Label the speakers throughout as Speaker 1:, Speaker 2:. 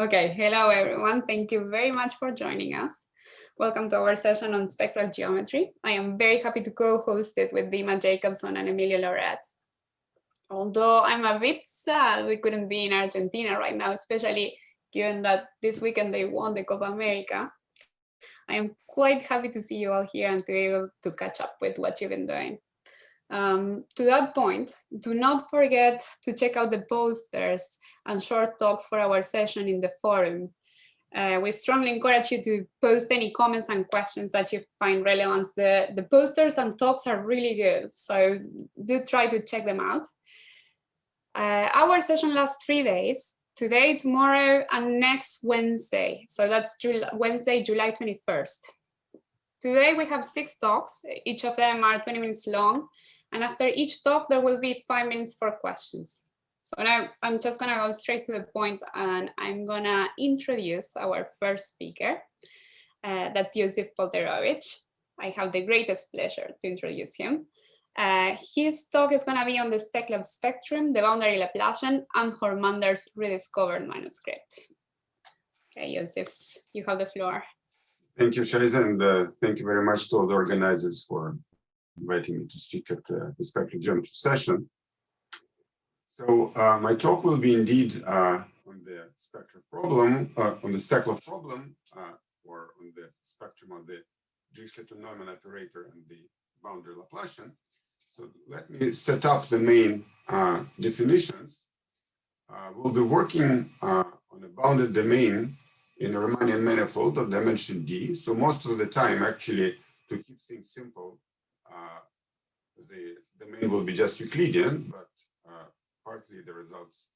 Speaker 1: Okay, hello everyone. Thank you very much for joining us. Welcome to our session on spectral geometry. I am very happy to co-host it with Dima Jacobson and Emilio Loret. Although I'm a bit sad we couldn't be in Argentina right now, especially given that this weekend they won the Copa America. I am quite happy to see you all here and to be able to catch up with what you've been doing. To that point, do not forget to check out the posters and short talks for our session in the forum. We strongly encourage you to post any comments and questions that you find relevant. The posters and talks are really good, so do try to check them out. Our session lasts 3 days, today, tomorrow, and next Wednesday. So that's Wednesday, July 21st. Today we have 6 talks, each of them are 20 minutes long. And after each talk, there will be 5 minutes for questions. So now I'm just gonna go straight to the point and I'm gonna introduce our first speaker. That's Iosif Polterovich. I have the greatest pleasure to introduce him. His talk is gonna be on the Stackless spectrum, the boundary Laplacian, and Hormander's rediscovered manuscript. Okay, Iosif, you have the floor.
Speaker 2: Thank you, Shaiza, and thank you very much to all the organizers for inviting me to speak at the spectral geometry session. So my talk will be indeed on the spectral problem, on the Stackless problem, or on the spectrum of the Dirichlet Neumann operator and the boundary Laplacian. So let me set up the main definitions. We'll be working on a bounded domain in a Riemannian manifold of dimension d. So most of the time, actually, to keep things simple, the domain will be just Euclidean, but partly the results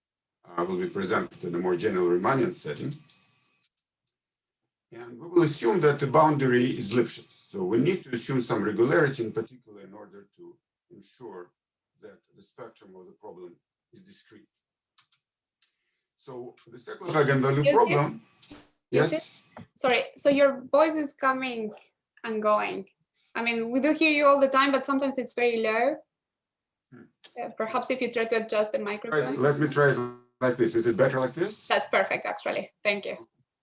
Speaker 2: will be presented in a more general Riemannian setting. And we will assume that the boundary is Lipschitz. So we need to assume some regularity in particular in order to ensure that the spectrum of the problem is discrete. So the Stackless eigenvalue problem. Yes.
Speaker 1: Sorry, so your voice is coming and going. I mean, we do hear you all the time, but sometimes it's very low. Perhaps if you try to adjust the microphone.
Speaker 2: Right, let me try it like this. Is it better like this?
Speaker 1: That's perfect, actually. Thank you.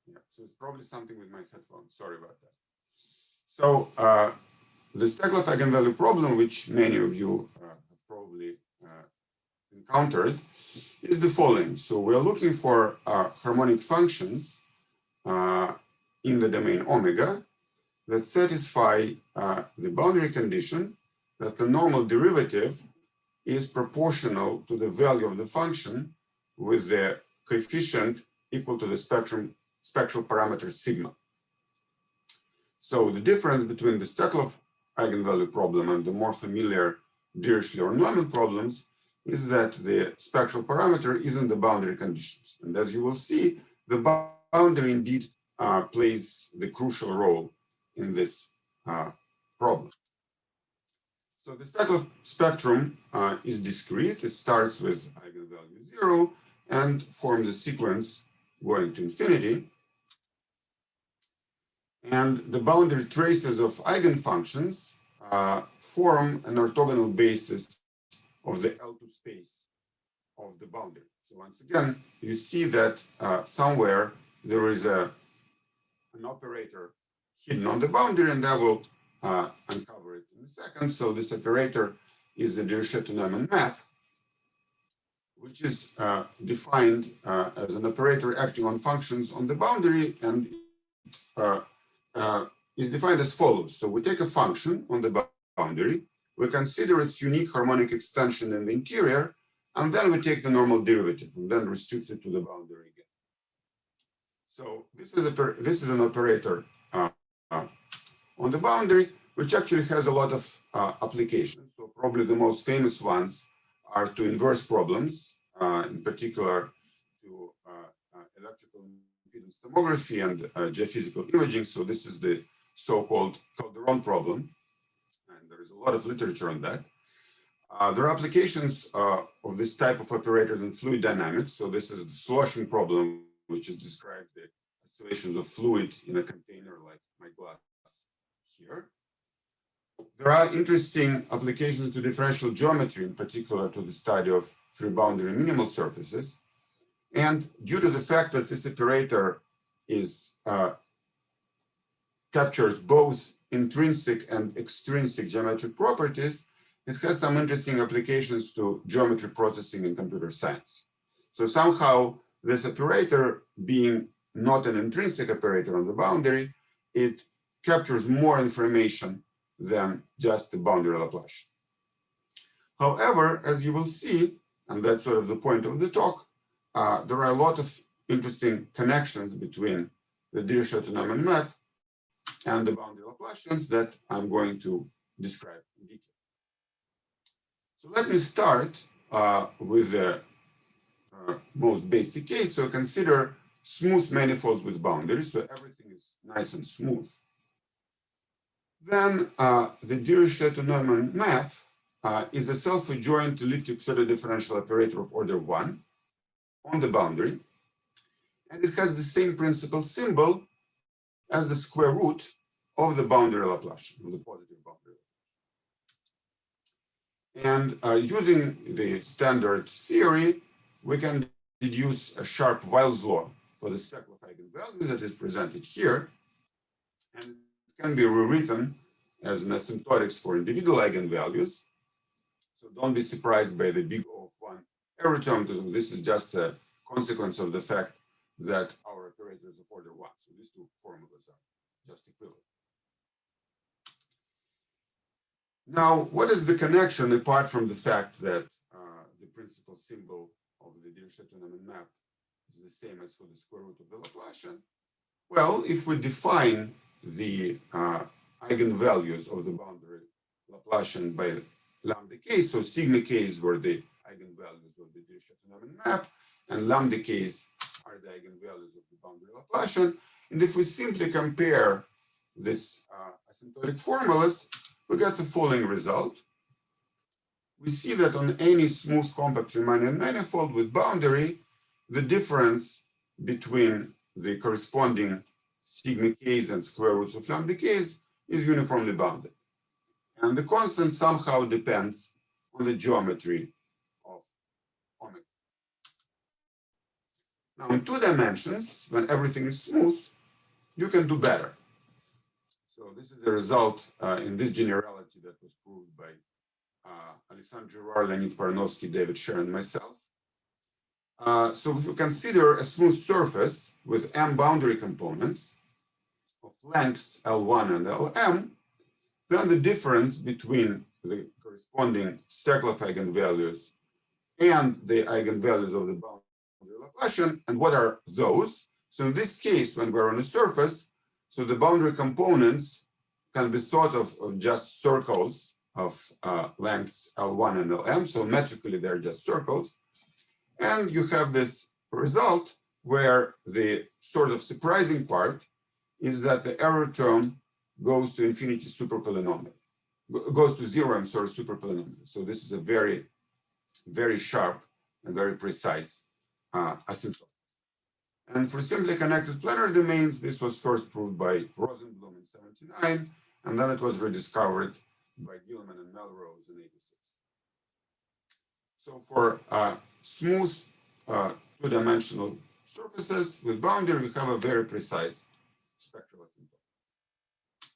Speaker 2: Yeah, so it's probably something with my headphones. Sorry about that. So the Stackless eigenvalue problem, which many of you have probably encountered, is the following. So we're looking for harmonic functions in the domain omega that satisfy the boundary condition that the normal derivative is proportional to the value of the function with the coefficient equal to the spectral parameter sigma. So the difference between the Stackless eigenvalue problem and the more familiar Dirichlet or Neumann problems is that the spectral parameter is in the boundary conditions. And as you will see, the boundary indeed plays the crucial role in this problem. So the Stackless spectrum is discrete. It starts with eigenvalue 0 and forms a sequence going to infinity. And the boundary traces of eigenfunctions form an orthogonal basis of the L2 space of the boundary. So once again, you see that somewhere there is an operator hidden on the boundary, and I will uncover it in a second. So this operator is the Dirichlet Neumann map, which is defined as an operator acting on functions on the boundary, and is defined as follows. So we take a function on the boundary, we consider its unique harmonic extension in the interior, and then we take the normal derivative and then restrict it to the boundary again. So this is an operator on the boundary, which actually has a lot of applications. So probably the most famous ones are to inverse problems, in particular to electrical impedance tomography and geophysical imaging. So this is the so-called Calderon problem, and there is a lot of literature on that. There are applications of this type of operators in fluid dynamics. So this is the sloshing problem, which describes the oscillations of fluid in a container like my glass here. There are interesting applications to differential geometry, in particular to the study of free boundary minimal surfaces. And due to the fact that this operator is captures both intrinsic and extrinsic geometric properties, it has some interesting applications to geometry processing in computer science. So somehow this operator, being not an intrinsic operator on the boundary, it captures more information than just the boundary Laplacian. However, as you will see, and that's sort of the point of the talk, there are a lot of interesting connections between the Dirichlet map and the boundary Laplacians that I'm going to describe in detail. So let me start with the most basic case. So consider smooth manifolds with boundaries, so everything is nice and smooth. Then the Dirichlet map is a self-adjoint elliptic pseudo-differential operator of order 1 on the boundary, and it has the same principal symbol as the square root of the boundary Laplacian, of the positive boundary. And using the standard theory, we can deduce a sharp Weil's law for the stack of eigenvalues that is presented here, and it can be rewritten as an asymptotics for individual eigenvalues. So don't be surprised by the big O of 1 error term, because this is just a consequence of the fact that our operator is of order 1. So these two formulas are just equivalent. Now, what is the connection apart from the fact that the principal symbol of the Dirichlet map is the same as for the square root of the Laplacian? Well, if we define the eigenvalues of the boundary Laplacian by lambda k's, so sigma k's were the eigenvalues of the Dirichlet map, and lambda k's are the eigenvalues of the boundary Laplacian. And if we simply compare this asymptotic formulas, we get the following result. We see that on any smooth compact Riemannian manifold with boundary, the difference between the corresponding sigma k's and square roots of lambda k's is uniformly bounded. And the constant somehow depends on the geometry of omega. Now, in 2 dimensions, when everything is smooth, you can do better. So this is the result in this generality that was proved by Alexandre Girard, Leonid Paranovsky, David Sher, and myself. So if you consider a smooth surface with m boundary components of lengths L1 and Lm, then the difference between the corresponding Stackless eigenvalues and the eigenvalues of the boundary Laplacian, and what are those? So in this case, when we're on a surface, so the boundary components can be thought of just circles of lengths L1 and Lm. So metrically, they're just circles. And you have this result where the sort of surprising part is that the error term goes to infinity superpolynomial, goes to 0, I'm sorry, superpolynomial. So this is a very, very sharp and very precise asymptotic. And for simply connected planar domains, this was first proved by Rosenblum in 79, and then it was rediscovered by Gilman and Melrose in 86. So for smooth 2-dimensional surfaces with boundary, we have a very precise spectral asymptotic.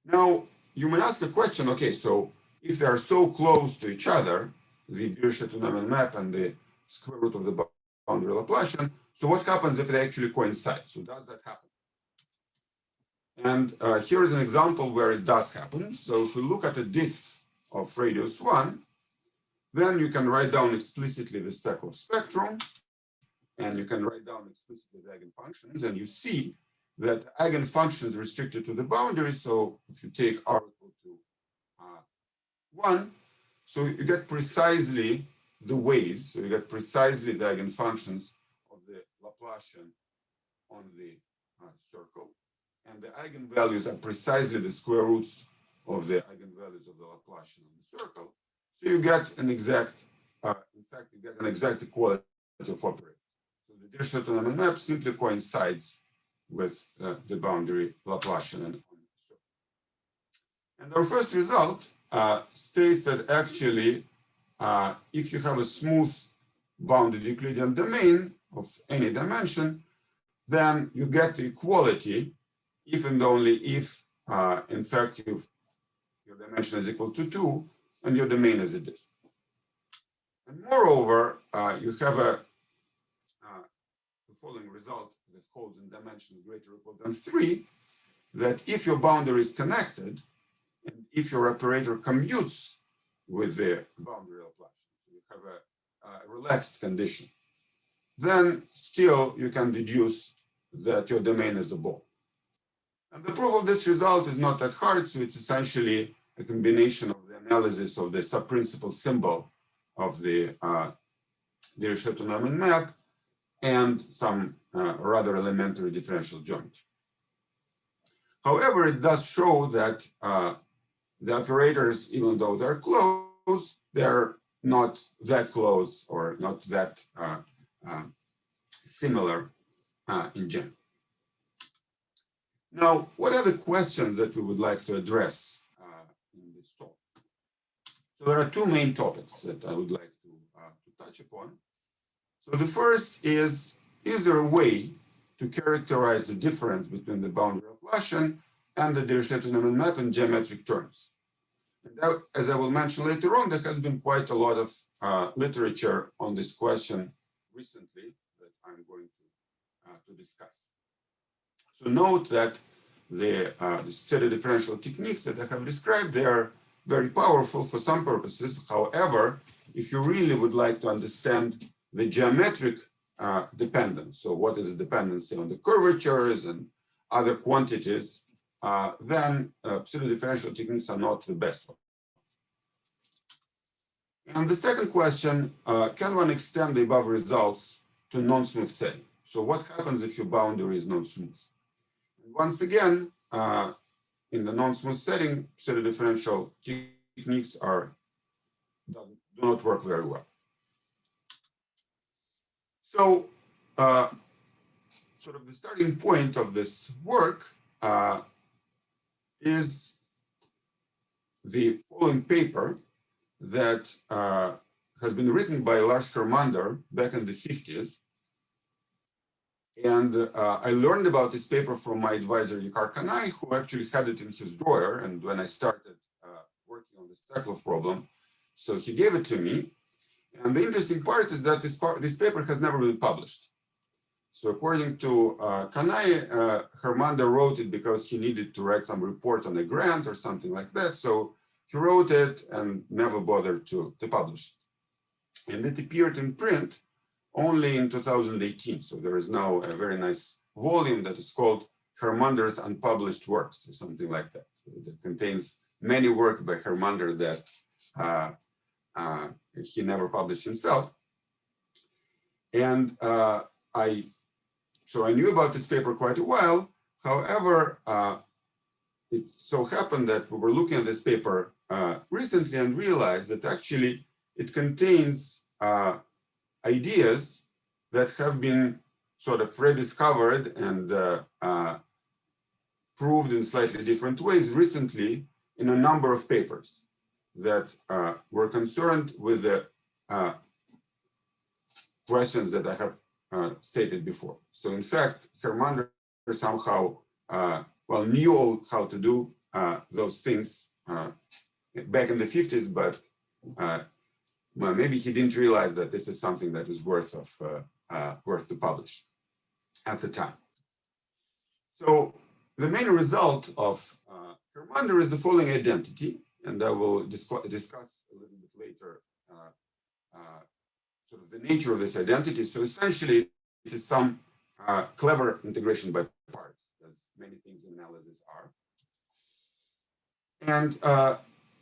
Speaker 2: Now, you may ask a question, okay, so if they are so close to each other, the Dirichlet map and the square root of the boundary Laplacian, so what happens if they actually coincide? So does that happen? And here is an example where it does happen. So if we look at a disk of radius 1, then you can write down explicitly the Stackless spectrum, and you can write down explicitly the eigenfunctions, and you see that eigenfunctions restricted to the boundary. So if you take R equal to 1, so you get precisely the waves, so you get precisely the eigenfunctions of the Laplacian on the circle, and the eigenvalues are precisely the square roots of the eigenvalues of the Laplacian on the circle. So you get an exact, in fact, you get an exact equality of operator. So the Dirichlet map simply coincides with the boundary Laplacian on the circle. And our first result states that actually, if you have a smooth bounded Euclidean domain of any dimension, then you get the equality if and only if, in fact, your dimension is equal to 2 and your domain is a disk. And moreover, you have the following result that holds in dimension greater or equal than 3, that if your boundary is connected, and if your operator commutes with the boundary Laplacian, so you have a relaxed condition, then still you can deduce that your domain is a ball. And the proof of this result is not that hard, so it's essentially a combination of the analysis of the subprinciple symbol of the Dirichlet map and some rather elementary differential geometry. However, it does show that the operators, even though they're close, they're not that close or not that similar in general. Now, what are the questions that we would like to address in this talk? So there are two main topics that I would like to touch upon. So the first is there a way to characterize the difference between the boundary Laplacian and the Dirichlet map in geometric terms? And that, as I will mention later on, there has been quite a lot of literature on this question recently that I'm going to discuss. So note that the pseudo-differential techniques that I have described, they are very powerful for some purposes. However, if you really would like to understand the geometric dependence, so what is the dependency on the curvatures and other quantities, then pseudo-differential techniques are not the best one. And the second question, can one extend the above results to non-smooth setting? So what happens if your boundary is non-smooth? Once again, in the non-smooth setting, pseudo-differential techniques do not work very well. So, sort of the starting point of this work is the following paper that has been written by Lars Hermander back in the 50s. And I learned about this paper from my advisor, Yikar Kanai, who actually had it in his drawer. And when I started working on the Stackless problem, so he gave it to me. And the interesting part is that this paper has never been published. So according to Kanai, Hermander wrote it because he needed to write some report on a grant or something like that. So he wrote it and never bothered to publish it. And it appeared in print only in 2018. So there is now a very nice volume that is called Hermander's Unpublished Works, or something like that. So that contains many works by Hermander that he never published himself. And so I knew about this paper quite a while. However, it so happened that we were looking at this paper recently and realized that actually it contains ideas that have been sort of rediscovered and proved in slightly different ways recently in a number of papers that were concerned with the questions that I have stated before. So in fact, Hermander somehow knew how to do those things back in the 50s, but well, maybe he didn't realize that this is something that is worth to publish at the time. So the main result of Hermander is the following identity, and I will discuss a little bit later sort of the nature of this identity. So essentially, it is some clever integration by parts, as many things in analysis are. And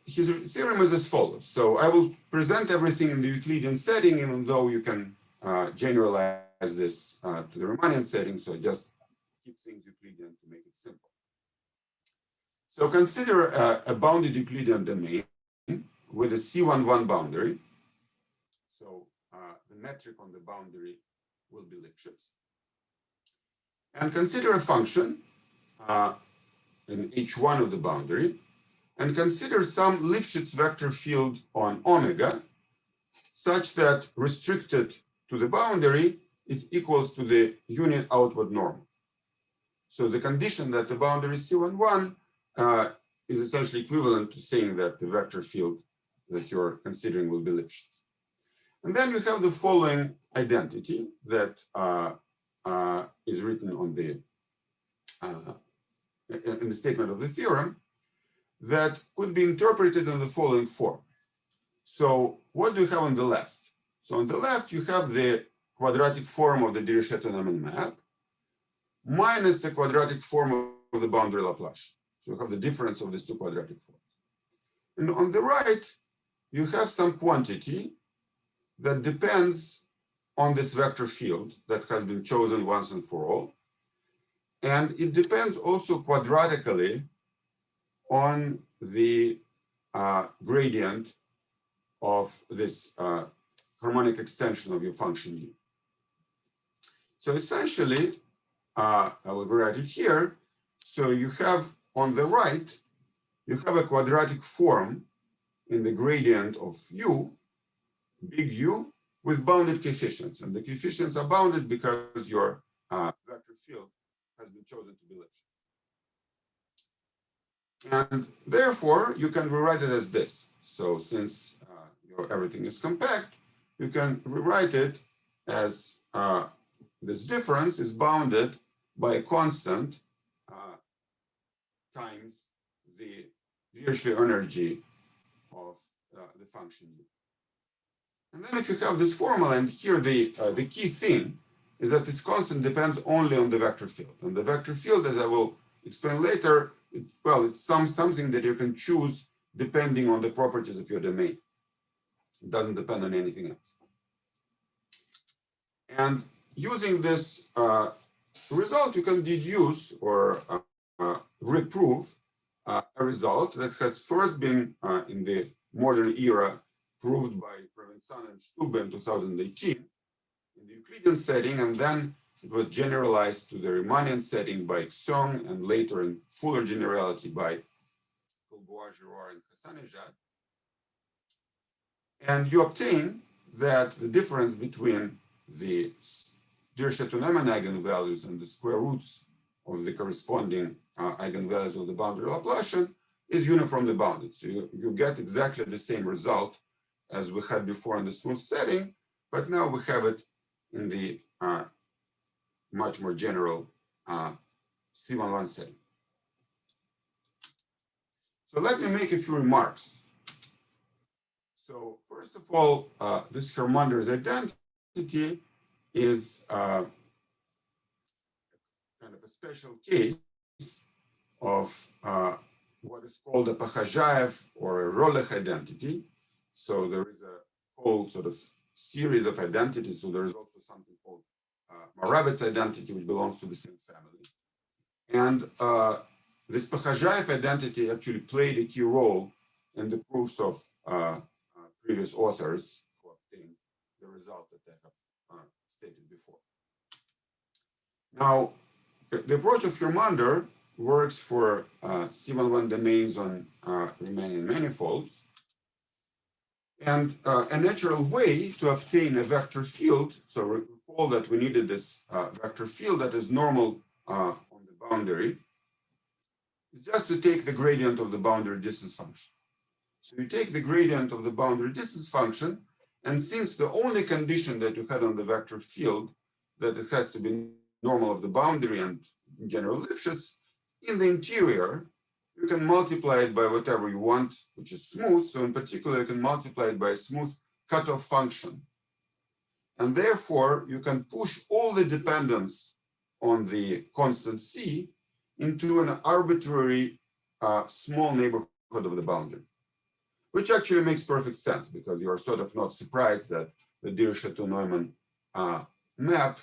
Speaker 2: his theorem is as follows. So I will present everything in the Euclidean setting, even though you can generalize this to the Riemannian setting. So just keep things Euclidean to make it simple. So consider a bounded Euclidean domain with a C11 boundary. So the metric on the boundary will be Lipschitz. And consider a function in H1 of the boundary, and consider some Lipschitz vector field on omega such that restricted to the boundary, it equals to the unit outward normal. So the condition that the boundary is C11 is essentially equivalent to saying that the vector field that you're considering will be Lipschitz. And then you have the following identity that is written on the in the statement of the theorem that could be interpreted in the following form. So what do you have on the left? So on the left, you have the quadratic form of the Dirichlet map minus the quadratic form of the boundary Laplacian. So you have the difference of these two quadratic forms. And on the right, you have some quantity that depends on this vector field that has been chosen once and for all. And it depends also quadratically on the gradient of this harmonic extension of your function u. So essentially, I will write it here. So you have on the right, you have a quadratic form in the gradient of u, big U, with bounded coefficients. And the coefficients are bounded because your vector field has been chosen to be Lipschitz. And therefore, you can rewrite it as this. So since everything is compact, you can rewrite it as this difference is bounded by a constant times the Dirichlet energy of the function u. And then if you have this formula, and here the key thing is that this constant depends only on the vector field. And the vector field, as I will explain later, it's something that you can choose depending on the properties of your domain. It doesn't depend on anything else. And using this result, you can deduce or reprove a result that has first been in the modern era proved by Provenzano and Stube in 2018 in the Euclidean setting, and then it was generalized to the Riemannian setting by Xong, and later in fuller generality by Colbois-Girard and Hassanejad. And you obtain that the difference between the Dirichlet eigenvalues and the square roots of the corresponding eigenvalues of the boundary Laplacian is uniformly bounded. So you get exactly the same result as we had before in the smooth setting, but now we have it in the much more general C11 setting. So let me make a few remarks. So first of all, this Hermander's identity is kind of a special case of what is called a Pakhajaev or a Rollech identity. So there is a whole sort of series of identities. So there is also something called Moravec's identity, which belongs to the same family. And this Pakhajaev identity actually played a key role in the proofs of previous authors who obtained the result that I have stated before. Now, the approach of Hermander works for C11 domains on Riemannian manifolds. And a natural way to obtain a vector field, so recall that we needed this vector field that is normal on the boundary, is just to take the gradient of the boundary distance function. So you take the gradient of the boundary distance function, and since the only condition that you had on the vector field, that it has to be normal of the boundary and in general Lipschitz, in the interior, you can multiply it by whatever you want, which is smooth. So in particular, you can multiply it by a smooth cutoff function. And therefore, you can push all the dependence on the constant C into an arbitrary small neighborhood of the boundary, which actually makes perfect sense because you're sort of not surprised that the Dirichlet map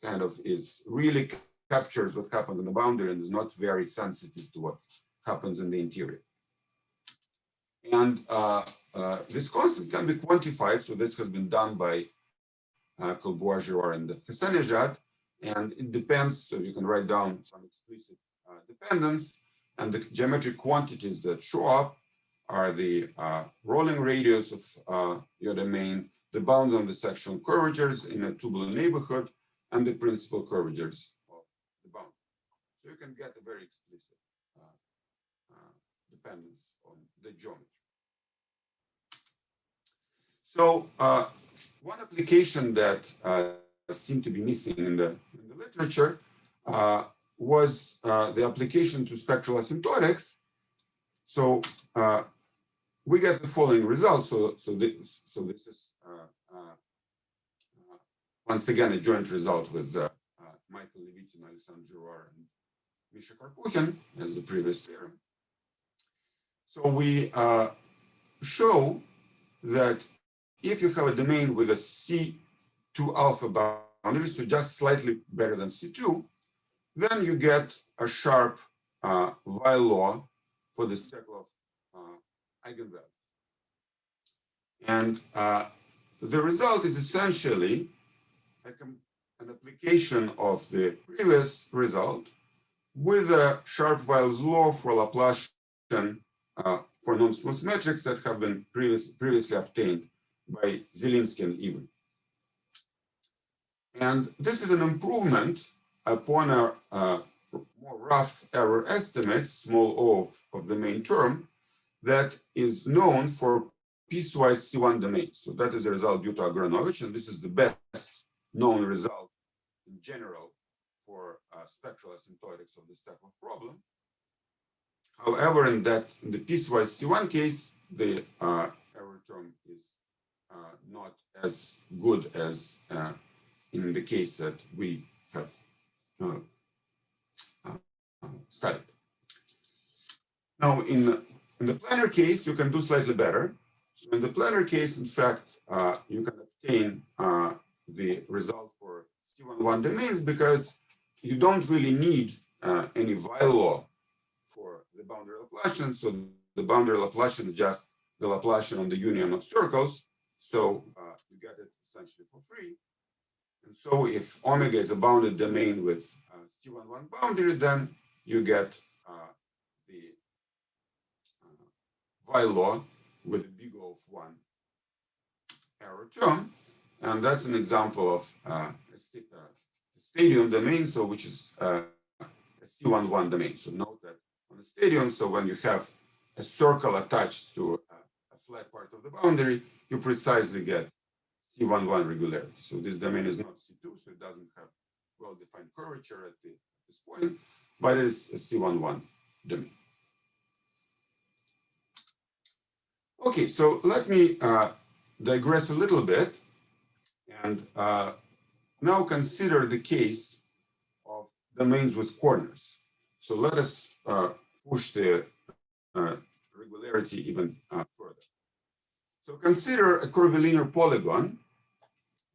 Speaker 2: kind of is really captures what happens on the boundary and is not very sensitive to what happens in the interior. And this constant can be quantified. So this has been done by Colbois-Girard and Hassanejad, and it depends. So you can write down some explicit dependence, and the geometric quantities that show up are the rolling radius of your domain, the bounds on the sectional curvatures in a tubular neighborhood, and the principal curvatures of the bound. So you can get a very explicit dependence on the geometry. So one application that seemed to be missing in the literature was the application to spectral asymptotics. So we get the following results. So this is once again a joint result with Michael Levitin, Alexandre Girard, and Misha Karpukhin as the previous theorem. So we show that if you have a domain with a C2 alpha boundary, so just slightly better than C2, then you get a sharp Weil law for the set of eigenvalues. And the result is essentially an application of the previous result with a sharp Weil's law for Laplacian for non-smooth metrics that have been previously obtained by Zielinski and Even. And this is an improvement upon a more rough error estimate, small o of the main term, that is known for piecewise C1 domains. So that is a result due to Agranovich, and this is the best known result in general for spectral asymptotics of this type of problem. However, in the piecewise C1 case, the error term is not as good as in the case that we have studied. Now, in the planar case, you can do slightly better. So in the planar case, in fact, you can obtain the result for C11 domains because you don't really need any Weil law for the boundary Laplacian. So the boundary Laplacian is just the Laplacian on the union of circles. So you get it essentially for free. And so if omega is a bounded domain with C11 boundary, then you get the Weil law with a big O of 1 error term. And that's an example of a stadium domain, so which is a C11 domain. So note that on a stadium, so when you have a circle attached to a flat part of the boundary, you precisely get C11 regularity. So this domain is not C2, so it doesn't have well-defined curvature at this point, but it's a C11 domain. Okay, so let me digress a little bit and now consider the case of domains with corners. So let us push the regularity even further. So consider a curvilinear polygon,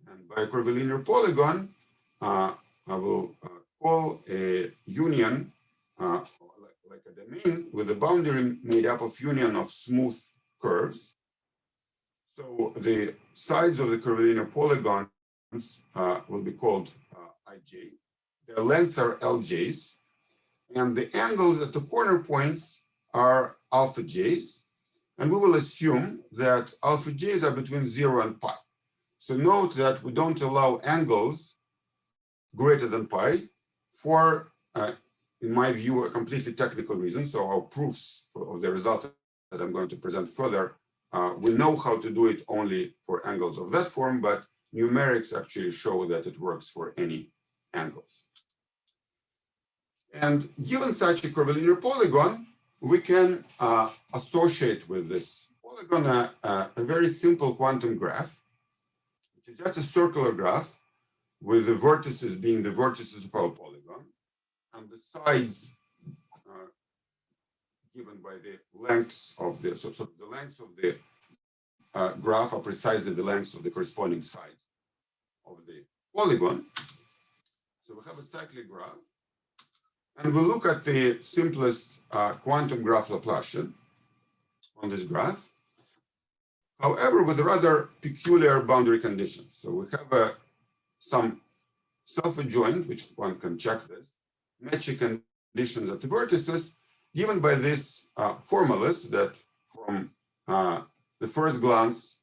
Speaker 2: and by a curvilinear polygon, I will call a union like a domain with a boundary made up of union of smooth curves. So the sides of the curvilinear polygons will be called ij. Their lengths are lj's, and the angles at the corner points are alpha j's. And we will assume that alpha j's are between 0 and pi. So note that we don't allow angles greater than pi for, in my view, a completely technical reason. So our proofs of the result that I'm going to present further, we know how to do it only for angles of that form, but numerics actually show that it works for any angles. And given such a curvilinear polygon, we can associate with this polygon a very simple quantum graph, which is just a circular graph with the vertices being the vertices of our polygon, and the sides given by the lengths of the, so the lengths of the graph are precisely the lengths of the corresponding sides of the polygon. So we have a cyclic graph. And we look at the simplest quantum graph Laplacian on this graph. However, with rather peculiar boundary conditions. So we have some self-adjoint, which one can check this, matching conditions at the vertices, given by this formulas that from the first glance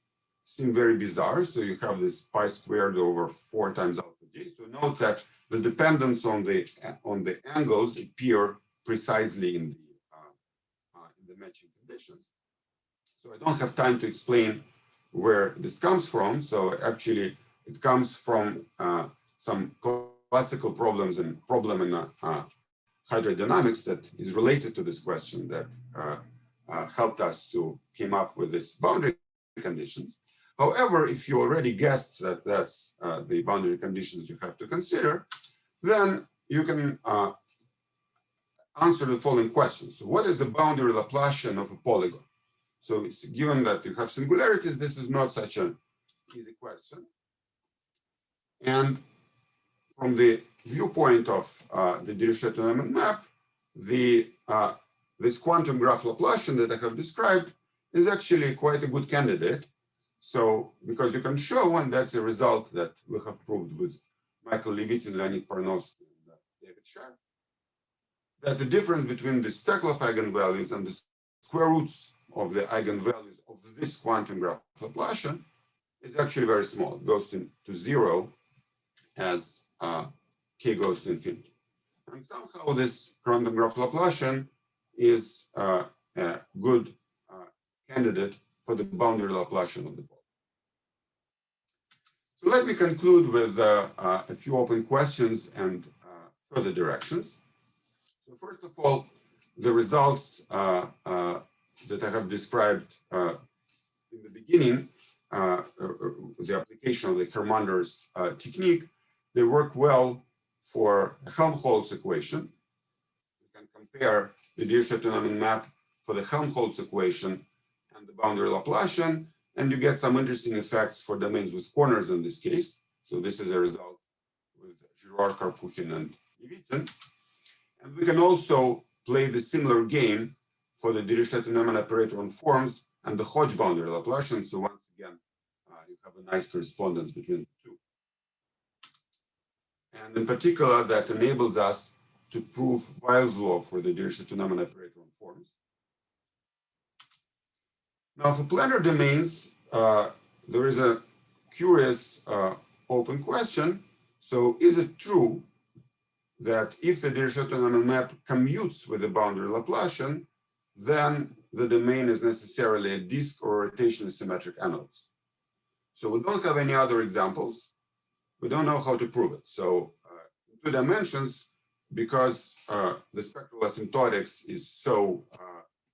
Speaker 2: seem very bizarre. So you have this pi squared over 4 times alpha j. So note that the dependence on the angles appear precisely in the matching conditions. So I don't have time to explain where this comes from. So actually, it comes from some classical problem in hydrodynamics that is related to this question that helped us to come up with this boundary conditions. However, if you already guessed that that's the boundary conditions you have to consider, then you can answer the following questions. So what is the boundary Laplacian of a polygon? So it's given that you have singularities, this is not such an easy question. And from the viewpoint of the Dirichlet map, this quantum graph Laplacian that I have described is actually quite a good candidate. So because you can show, and that's a result that we have proved with Michael Levitsin, Leonid Parnovsky, and David Sharp, that the difference between the Stackless eigenvalues and the square roots of the eigenvalues of this quantum graph Laplacian is actually very small. It goes to 0 as k goes to infinity. And somehow this quantum graph Laplacian is a good candidate for the boundary Laplacian of the polygon. So let me conclude with a few open questions and further directions. So first of all, the results that I have described in the beginning, the application of the Hermander's technique, they work well for a Helmholtz equation. You can compare the Dirichlet map for the Helmholtz equation and the boundary Laplacian, and you get some interesting effects for domains with corners in this case. So this is a result with Girard, Karpukhin, and Levitsin. And we can also play the similar game for the Dirichlet operator on forms and the Hodge boundary Laplacian. So once again, you have a nice correspondence between the two. And in particular, that enables us to prove Weil's law for the Dirichlet operator on forms. Now, for planar domains, there is a curious open question. So is it true that if the Dirichlet map commutes with the boundary Laplacian, then the domain is necessarily a disk or rotationally symmetric anodes? So we don't have any other examples. We don't know how to prove it. So in 2 dimensions, because the spectral asymptotics is so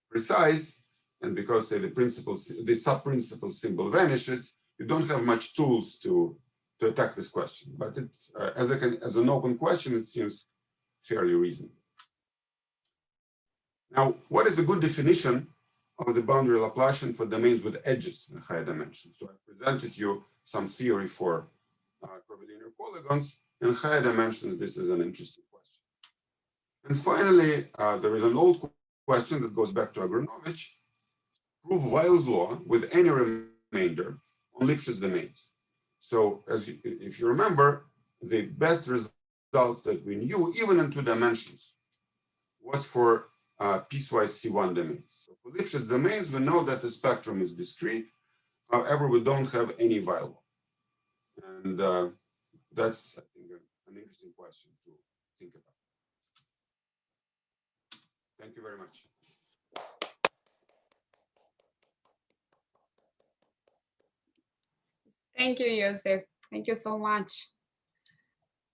Speaker 2: precise, and because say the sub-principal symbol vanishes, you don't have much tools to attack this question. But it's, as an open question, it seems fairly reasonable. Now, what is a good definition of the boundary Laplacian for domains with edges in higher dimensions? So I presented you some theory for curvilinear polygons. In higher dimensions, this is an interesting question. And finally, there is an old question that goes back to Agronovich. Prove Weil's law with any remainder on Lipschitz domains. So if you remember, the best result that we knew, even in 2 dimensions, was for piecewise C1 domains. So for Lipschitz domains, we know that the spectrum is discrete. However, we don't have any Weil law. And that's, I think, an interesting question to think about. Thank you very much.
Speaker 1: Thank you, Iosif. Thank you so much.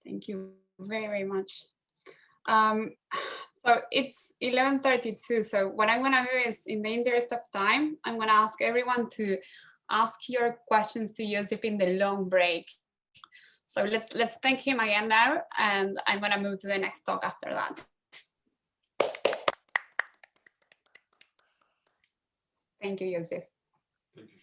Speaker 1: Thank you very, very much. So it's 11:32. So what I'm going to do is, in the interest of time, I'm going to ask everyone to ask your questions to Iosif in the long break. So let's thank him again now, and I'm going to move to the next talk after that. Thank you, Iosif.
Speaker 2: Thank you.